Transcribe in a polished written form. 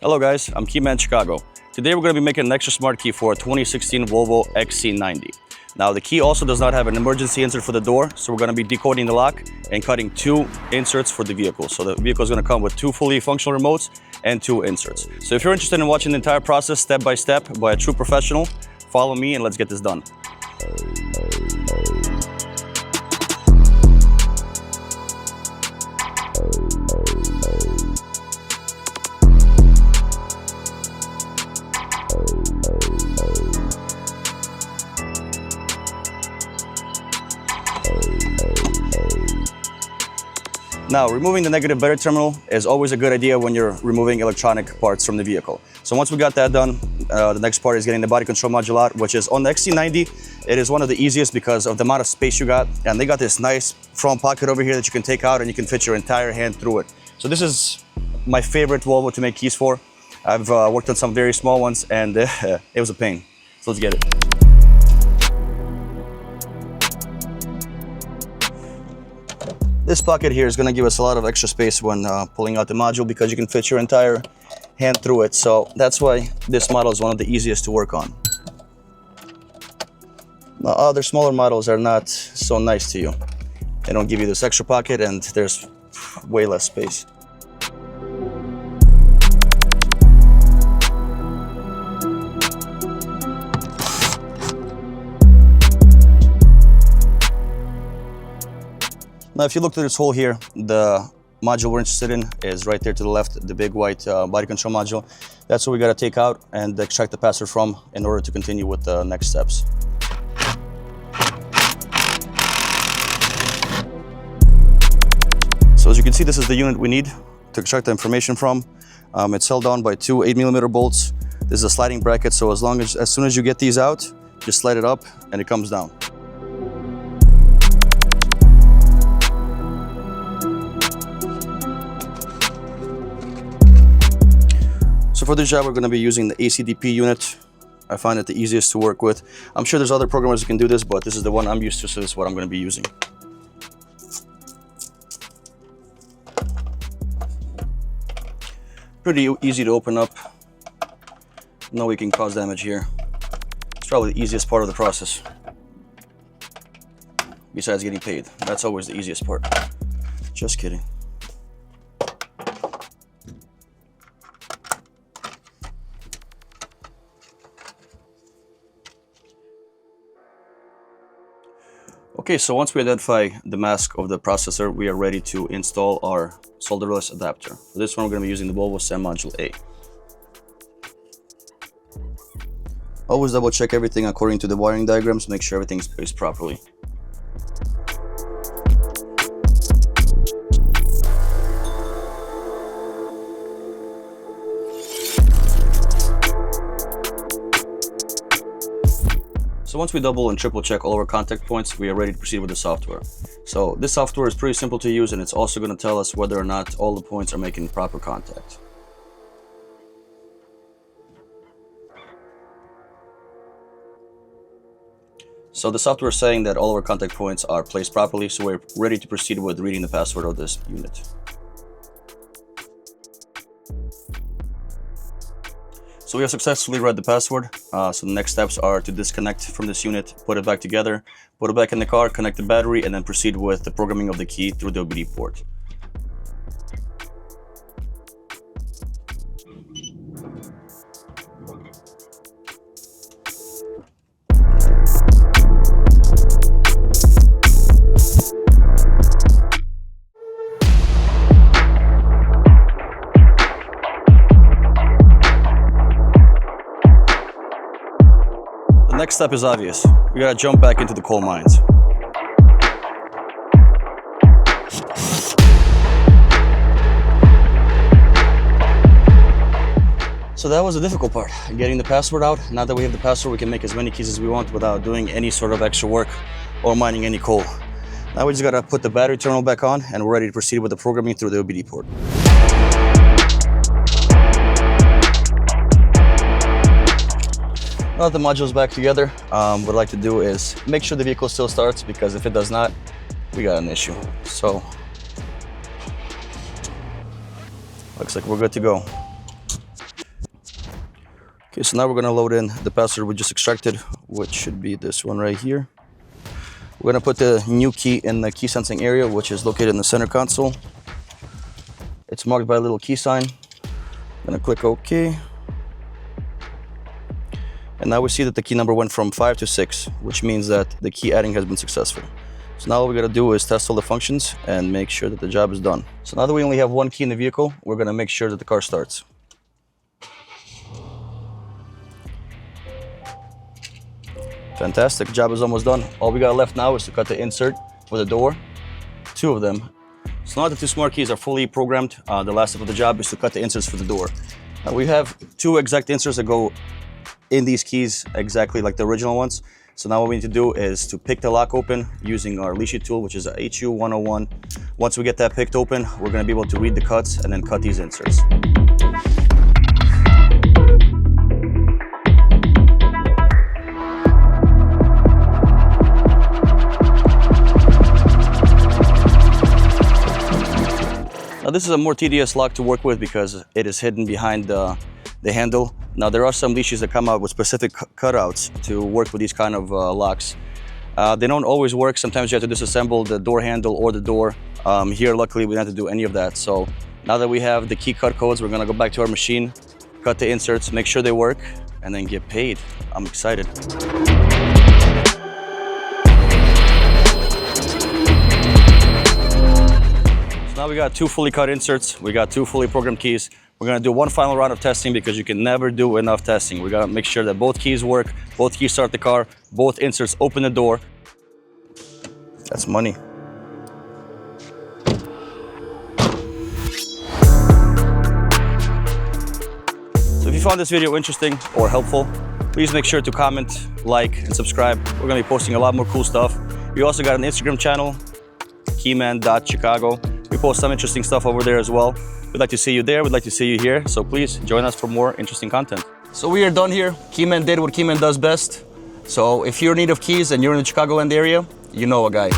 Hello guys, I'm Keyman in Chicago. Today we're going to be making an extra smart key for a 2016 Volvo XC90. Now the key also does not have an emergency insert for the door, so we're going to be decoding the lock and cutting 2 inserts for the vehicle. So the vehicle is going to come with 2 fully functional remotes and 2 inserts. So if you're interested in watching the entire process step by step by a true professional, follow me and let's get this done. Now, removing the negative battery terminal is always a good idea when you're removing electronic parts from the vehicle. So once we got that done, the next part is getting the body control module out, which is on the XC90. It is one of the easiest because of the amount of space you got. And they got this nice front pocket over here that you can take out and you can fit your entire hand through it. So this is my favorite Volvo to make keys for. I've worked on some very small ones and it was a pain. So let's get it. This pocket here is going to give us a lot of extra space when pulling out the module because you can fit your entire hand through it. So that's why this model is one of the easiest to work on. Now, other smaller models are not so nice to you. They don't give you this extra pocket and there's way less space. Now, if you look through this hole here, the module we're interested in is right there to the left, the big white body control module. That's what we got to take out and extract the password from in order to continue with the next steps. So as you can see, this is the unit we need to extract the information from. It's held on by 2 8mm bolts. This is a sliding bracket, so as soon as you get these out, just slide it up and it comes down. So for this job, we're going to be using the ACDP unit. I find it the easiest to work with. I'm sure there's other programmers who can do this, but this is the one I'm used to, so this is what I'm going to be using. Pretty easy to open up. No way can cause damage here. It's probably the easiest part of the process. Besides getting paid. That's always the easiest part. Just kidding. Okay, so once we identify the mask of the processor, we are ready to install our solderless adapter. For this one, we're going to be using the Volvo SEM Module A. Always double check everything according to the wiring diagrams, make sure everything's placed properly. So once we double and triple check all of our contact points, we are ready to proceed with the software. So this software is pretty simple to use and it's also going to tell us whether or not all the points are making proper contact. So the software is saying that all of our contact points are placed properly, so we're ready to proceed with reading the password of this unit. So we have successfully read the password. So the next steps are to disconnect from this unit, put it back together, put it back in the car, connect the battery, and then proceed with the programming of the key through the OBD port. The next step is obvious. We gotta jump back into the coal mines. So that was the difficult part, getting the password out. Now that we have the password, we can make as many keys as we want without doing any sort of extra work or mining any coal. Now we just gotta put the battery terminal back on and we're ready to proceed with the programming through the OBD port. Now that the module is back together, what I'd like to do is make sure the vehicle still starts, because if it does not, we got an issue. So, looks like we're good to go. Okay, so now we're gonna load in the password we just extracted, which should be this one right here. We're gonna put the new key in the key sensing area, which is located in the center console. It's marked by a little key sign. I'm gonna click OK. And now we see that the key number went from 5 to 6, which means that the key adding has been successful. So now all we gotta do is test all the functions and make sure that the job is done. So now that we only have one key in the vehicle, we're gonna make sure that the car starts. Fantastic, job is almost done. All we got left now is to cut the insert for the door, 2 of them. So now the 2 smart keys are fully programmed. The last step of the job is to cut the inserts for the door. Now we have 2 exact inserts that go in these keys exactly like the original ones. So now what we need to do is to pick the lock open using our leashy tool, which is a HU101. Once we get that picked open, we're gonna be able to read the cuts and then cut these inserts. Now this is a more tedious lock to work with because it is hidden behind the handle. Now there are some leashes that come out with specific cutouts to work with these kind of locks. They don't always work. Sometimes you have to disassemble the door handle or the door. Here luckily we don't have to do any of that. So now that we have the key cut codes, we're gonna go back to our machine, cut the inserts, make sure they work, and then get paid. I'm excited. Now we got 2 fully cut inserts, we got 2 fully programmed keys. We're gonna do one final round of testing because you can never do enough testing. We gotta make sure that both keys work, both keys start the car, both inserts open the door. That's money. So if you found this video interesting or helpful, please make sure to comment, like, and subscribe. We're gonna be posting a lot more cool stuff. We also got an Instagram channel, keyman.chicago. We post some interesting stuff over there as well. We'd like to see you there. We'd like to see you here. So please join us for more interesting content. So we are done here. Keyman did what Keyman does best. So if you're in need of keys and you're in the Chicagoland area, you know a guy.